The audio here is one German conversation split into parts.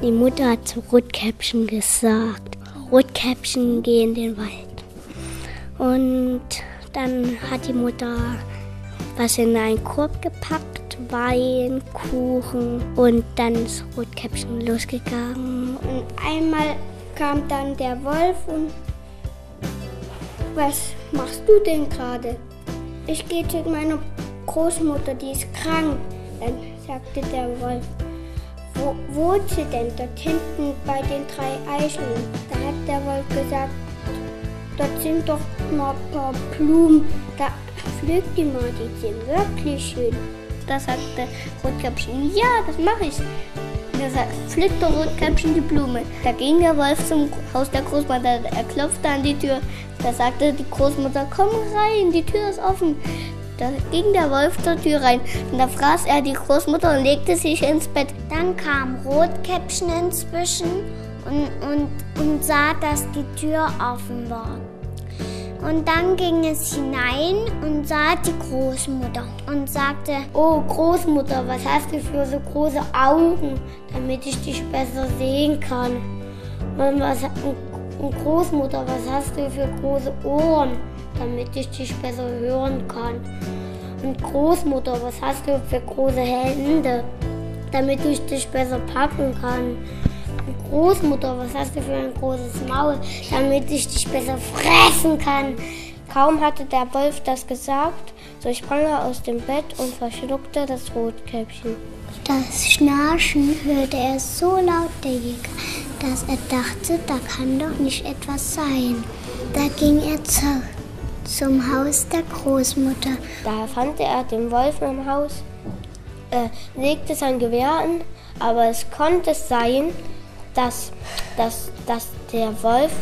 Die Mutter hat zu Rotkäppchen gesagt, Rotkäppchen, geh in den Wald. Und dann hat die Mutter was in einen Korb gepackt, Wein, Kuchen, und dann ist Rotkäppchen losgegangen. Und einmal kam dann der Wolf und: Was machst du denn gerade? Ich gehe zu meiner Großmutter, die ist krank. Dann sagte der Wolf: Wo wohnt sie denn? Dort hinten bei den 3 Eicheln. Da hat der Wolf gesagt: Dort sind doch noch ein paar Blumen. Da pflück die mal, die sind wirklich schön. Da sagte Rotkäppchen: Ja, das mache ich. Er sagte: Pflück doch Rotkäppchen die Blume. Da ging der Wolf zum Haus der Großmutter. Er klopfte an die Tür. Da sagte die Großmutter: Komm rein, die Tür ist offen. Da ging der Wolf zur Tür rein. Und da fraß er die Großmutter und legte sich ins Bett. Dann kam Rotkäppchen inzwischen und sah, dass die Tür offen war. Und dann ging es hinein und sah die Großmutter und sagte: Oh Großmutter, was hast du für so große Augen, damit ich dich besser sehen kann? Und Großmutter, was hast du für große Ohren, damit ich dich besser hören kann? Und Großmutter, was hast du für große Hände, damit ich dich besser packen kann? Und Großmutter, was hast du für ein großes Maul, damit ich dich besser fressen kann? Kaum hatte der Wolf das gesagt, so sprang er aus dem Bett und verschluckte das Rotkäppchen. Das Schnarchen hörte er so laut, der Jäger, dass er dachte, da kann doch nicht etwas sein. Da ging er zum Haus der Großmutter. Da fand er den Wolf im Haus, legte sein Gewehr an, aber es konnte sein, dass der Wolf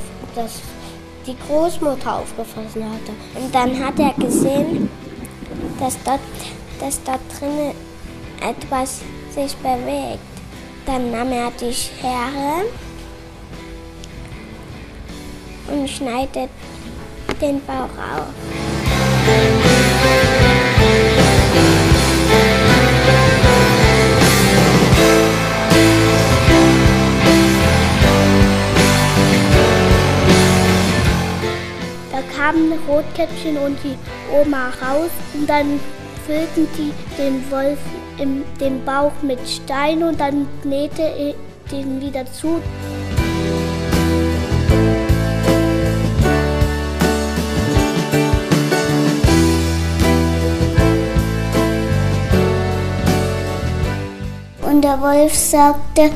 die Großmutter aufgefressen hatte. Und dann hat er gesehen, dass da drinnen etwas sich bewegt. Dann nahm er die Schere und schneidet den Bauch auf. Da kamen Rotkäppchen und die Oma raus und dann füllten die den Wolf den Bauch mit Stein und dann nähte er den wieder zu. Und der Wolf sagte: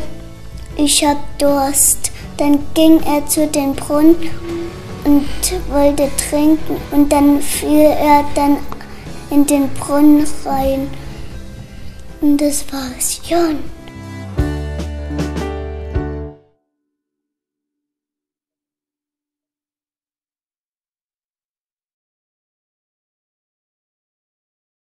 Ich hab Durst. Dann ging er zu dem Brunnen und wollte trinken und dann fiel er in den Brunnen rein. Und das war's schon.